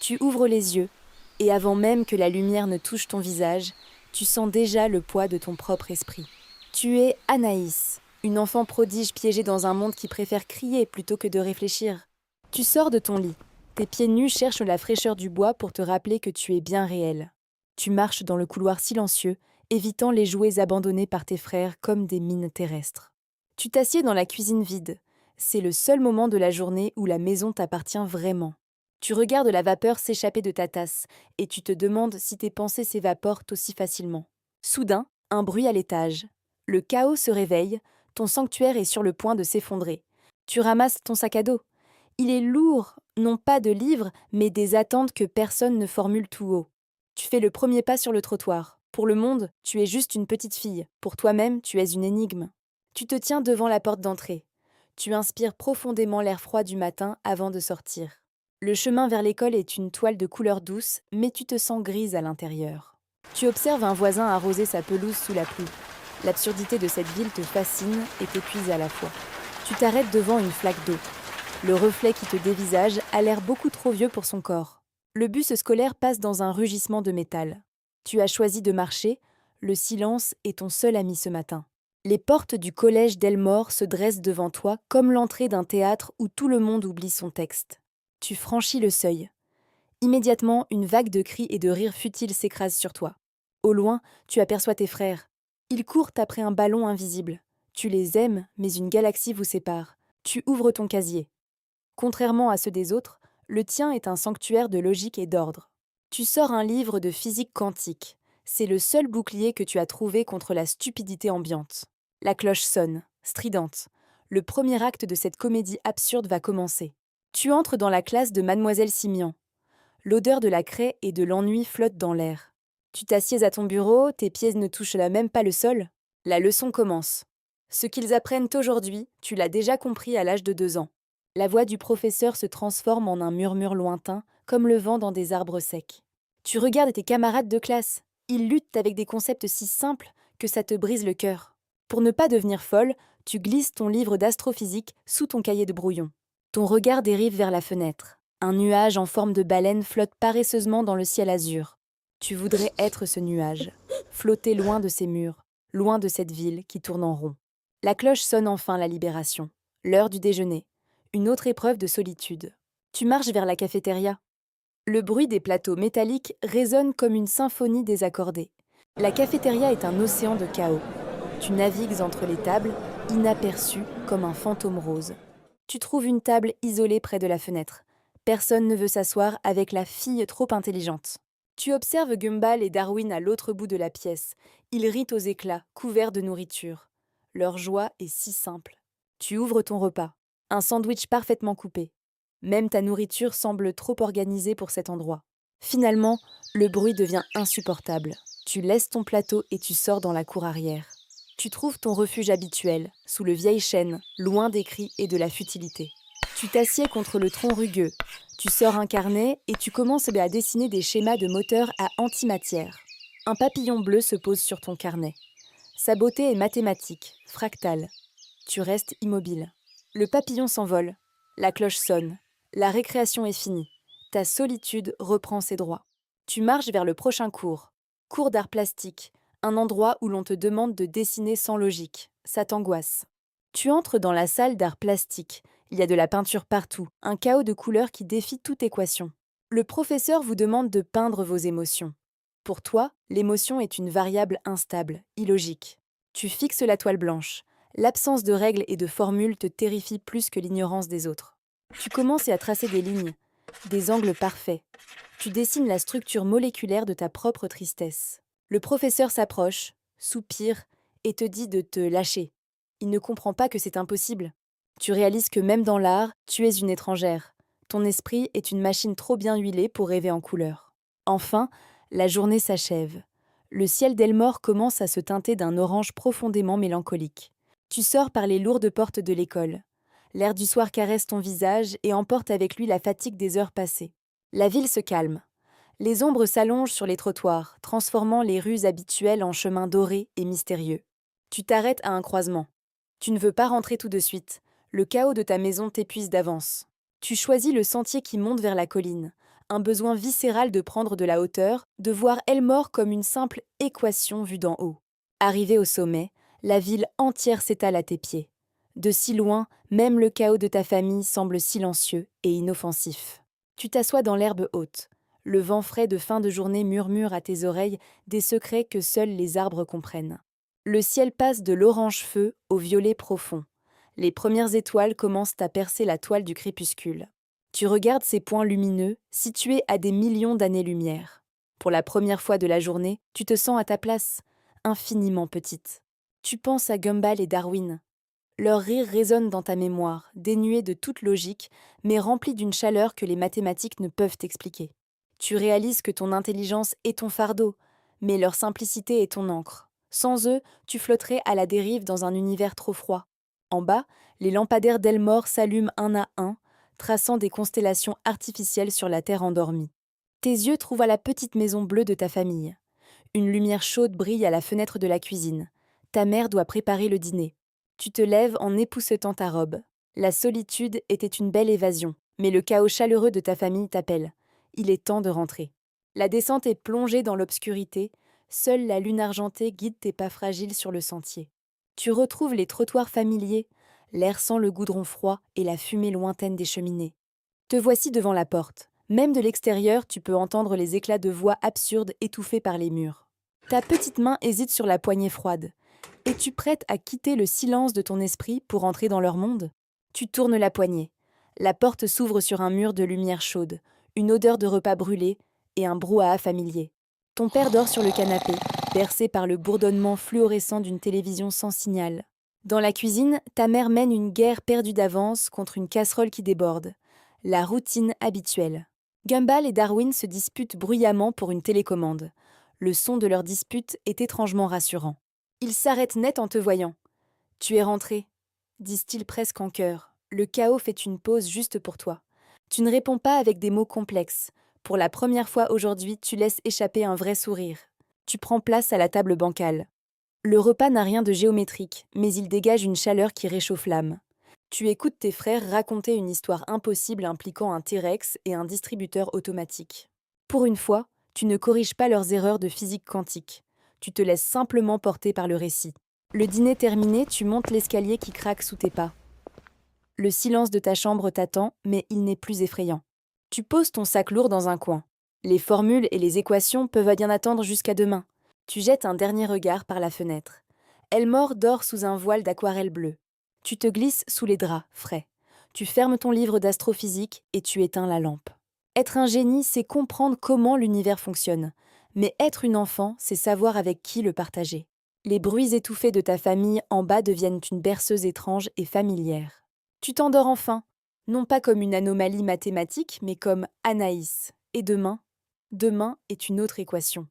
Tu ouvres les yeux, et avant même que la lumière ne touche ton visage, tu sens déjà le poids de ton propre esprit. Tu es Anaïs, une enfant prodige piégée dans un monde qui préfère crier plutôt que de réfléchir. Tu sors de ton lit. Tes pieds nus cherchent la fraîcheur du bois pour te rappeler que tu es bien réel. Tu marches dans le couloir silencieux, évitant les jouets abandonnés par tes frères comme des mines terrestres. Tu t'assieds dans la cuisine vide. C'est le seul moment de la journée où la maison t'appartient vraiment. Tu regardes la vapeur s'échapper de ta tasse et tu te demandes si tes pensées s'évaporent aussi facilement. Soudain, un bruit à l'étage. Le chaos se réveille, ton sanctuaire est sur le point de s'effondrer. Tu ramasses ton sac à dos. Il est lourd, non pas de livres, mais des attentes que personne ne formule tout haut. Tu fais le premier pas sur le trottoir. Pour le monde, tu es juste une petite fille. Pour toi-même, tu es une énigme. Tu te tiens devant la porte d'entrée. Tu inspires profondément l'air froid du matin avant de sortir. Le chemin vers l'école est une toile de couleur douce, mais tu te sens grise à l'intérieur. Tu observes un voisin arroser sa pelouse sous la pluie. L'absurdité de cette ville te fascine et t'épuise à la fois. Tu t'arrêtes devant une flaque d'eau. Le reflet qui te dévisage a l'air beaucoup trop vieux pour son corps. Le bus scolaire passe dans un rugissement de métal. Tu as choisi de marcher, le silence est ton seul ami ce matin. Les portes du collège d'Elmore se dressent devant toi comme l'entrée d'un théâtre où tout le monde oublie son texte. Tu franchis le seuil. Immédiatement, une vague de cris et de rires futiles s'écrase sur toi. Au loin, tu aperçois tes frères. Ils courent après un ballon invisible. Tu les aimes, mais une galaxie vous sépare. Tu ouvres ton casier. Contrairement à ceux des autres, le tien est un sanctuaire de logique et d'ordre. Tu sors un livre de physique quantique. C'est le seul bouclier que tu as trouvé contre la stupidité ambiante. La cloche sonne, stridente. Le premier acte de cette comédie absurde va commencer. Tu entres dans la classe de Mademoiselle Simian. L'odeur de la craie et de l'ennui flotte dans l'air. Tu t'assieds à ton bureau, tes pieds ne touchent là même pas le sol. La leçon commence. Ce qu'ils apprennent aujourd'hui, tu l'as déjà compris à l'âge de 2 ans. La voix du professeur se transforme en un murmure lointain, comme le vent dans des arbres secs. Tu regardes tes camarades de classe. Ils luttent avec des concepts si simples que ça te brise le cœur. Pour ne pas devenir folle, tu glisses ton livre d'astrophysique sous ton cahier de brouillon. Ton regard dérive vers la fenêtre. Un nuage en forme de baleine flotte paresseusement dans le ciel azur. Tu voudrais être ce nuage, flotter loin de ces murs, loin de cette ville qui tourne en rond. La cloche sonne enfin la libération. L'heure du déjeuner. Une autre épreuve de solitude. Tu marches vers la cafétéria. Le bruit des plateaux métalliques résonne comme une symphonie désaccordée. La cafétéria est un océan de chaos. Tu navigues entre les tables, inaperçu comme un fantôme rose. Tu trouves une table isolée près de la fenêtre. Personne ne veut s'asseoir avec la fille trop intelligente. Tu observes Gumball et Darwin à l'autre bout de la pièce. Ils rient aux éclats, couverts de nourriture. Leur joie est si simple. Tu ouvres ton repas. Un sandwich parfaitement coupé. Même ta nourriture semble trop organisée pour cet endroit. Finalement, le bruit devient insupportable. Tu laisses ton plateau et tu sors dans la cour arrière. Tu trouves ton refuge habituel, sous le vieil chêne, loin des cris et de la futilité. Tu t'assieds contre le tronc rugueux. Tu sors un carnet et tu commences à dessiner des schémas de moteurs à antimatière. Un papillon bleu se pose sur ton carnet. Sa beauté est mathématique, fractale. Tu restes immobile. Le papillon s'envole. La cloche sonne. La récréation est finie. Ta solitude reprend ses droits. Tu marches vers le prochain cours. Cours d'art plastique, un endroit où l'on te demande de dessiner sans logique. Ça t'angoisse. Tu entres dans la salle d'art plastique. Il y a de la peinture partout, un chaos de couleurs qui défie toute équation. Le professeur vous demande de peindre vos émotions. Pour toi, l'émotion est une variable instable, illogique. Tu fixes la toile blanche. L'absence de règles et de formules te terrifie plus que l'ignorance des autres. Tu commences à tracer des lignes, des angles parfaits. Tu dessines la structure moléculaire de ta propre tristesse. Le professeur s'approche, soupire et te dit de te lâcher. Il ne comprend pas que c'est impossible. Tu réalises que même dans l'art, tu es une étrangère. Ton esprit est une machine trop bien huilée pour rêver en couleurs. Enfin, la journée s'achève. Le ciel d'Elmore commence à se teinter d'un orange profondément mélancolique. Tu sors par les lourdes portes de l'école. L'air du soir caresse ton visage et emporte avec lui la fatigue des heures passées. La ville se calme. Les ombres s'allongent sur les trottoirs, transformant les rues habituelles en chemins dorés et mystérieux. Tu t'arrêtes à un croisement. Tu ne veux pas rentrer tout de suite. Le chaos de ta maison t'épuise d'avance. Tu choisis le sentier qui monte vers la colline, un besoin viscéral de prendre de la hauteur, de voir Elmore comme une simple équation vue d'en haut. Arrivé au sommet, la ville entière s'étale à tes pieds. De si loin, même le chaos de ta famille semble silencieux et inoffensif. Tu t'assois dans l'herbe haute. Le vent frais de fin de journée murmure à tes oreilles des secrets que seuls les arbres comprennent. Le ciel passe de l'orange feu au violet profond. Les premières étoiles commencent à percer la toile du crépuscule. Tu regardes ces points lumineux, situés à des millions d'années-lumière. Pour la première fois de la journée, tu te sens à ta place, infiniment petite. Tu penses à Gumball et Darwin. Leur rire résonne dans ta mémoire, dénué de toute logique, mais rempli d'une chaleur que les mathématiques ne peuvent expliquer. Tu réalises que ton intelligence est ton fardeau, mais leur simplicité est ton encre. Sans eux, tu flotterais à la dérive dans un univers trop froid. En bas, les lampadaires d'Elmore s'allument un à un, traçant des constellations artificielles sur la terre endormie. Tes yeux trouvent à la petite maison bleue de ta famille. Une lumière chaude brille à la fenêtre de la cuisine. Ta mère doit préparer le dîner. Tu te lèves en époussetant ta robe. La solitude était une belle évasion, mais le chaos chaleureux de ta famille t'appelle. Il est temps de rentrer. La descente est plongée dans l'obscurité. Seule la lune argentée guide tes pas fragiles sur le sentier. Tu retrouves les trottoirs familiers, l'air sent le goudron froid et la fumée lointaine des cheminées. Te voici devant la porte. Même de l'extérieur, tu peux entendre les éclats de voix absurdes étouffés par les murs. Ta petite main hésite sur la poignée froide. Es-tu prête à quitter le silence de ton esprit pour entrer dans leur monde? Tu tournes la poignée. La porte s'ouvre sur un mur de lumière chaude, une odeur de repas brûlés et un brouhaha familier. Ton père dort sur le canapé, bercé par le bourdonnement fluorescent d'une télévision sans signal. Dans la cuisine, ta mère mène une guerre perdue d'avance contre une casserole qui déborde. La routine habituelle. Gumball et Darwin se disputent bruyamment pour une télécommande. Le son de leur dispute est étrangement rassurant. Ils s'arrêtent net en te voyant. « Tu es rentré », disent-ils presque en chœur. Le chaos fait une pause juste pour toi. Tu ne réponds pas avec des mots complexes. Pour la première fois aujourd'hui, tu laisses échapper un vrai sourire. Tu prends place à la table bancale. Le repas n'a rien de géométrique, mais il dégage une chaleur qui réchauffe l'âme. Tu écoutes tes frères raconter une histoire impossible impliquant un T-Rex et un distributeur automatique. Pour une fois, tu ne corriges pas leurs erreurs de physique quantique. Tu te laisses simplement porter par le récit. Le dîner terminé, tu montes l'escalier qui craque sous tes pas. Le silence de ta chambre t'attend, mais il n'est plus effrayant. Tu poses ton sac lourd dans un coin. Les formules et les équations peuvent bien attendre jusqu'à demain. Tu jettes un dernier regard par la fenêtre. Elmore dort sous un voile d'aquarelle bleue. Tu te glisses sous les draps, frais. Tu fermes ton livre d'astrophysique et tu éteins la lampe. Être un génie, c'est comprendre comment l'univers fonctionne. Mais être une enfant, c'est savoir avec qui le partager. Les bruits étouffés de ta famille en bas deviennent une berceuse étrange et familière. Tu t'endors enfin, non pas comme une anomalie mathématique, mais comme Anaïs. Et demain est une autre équation.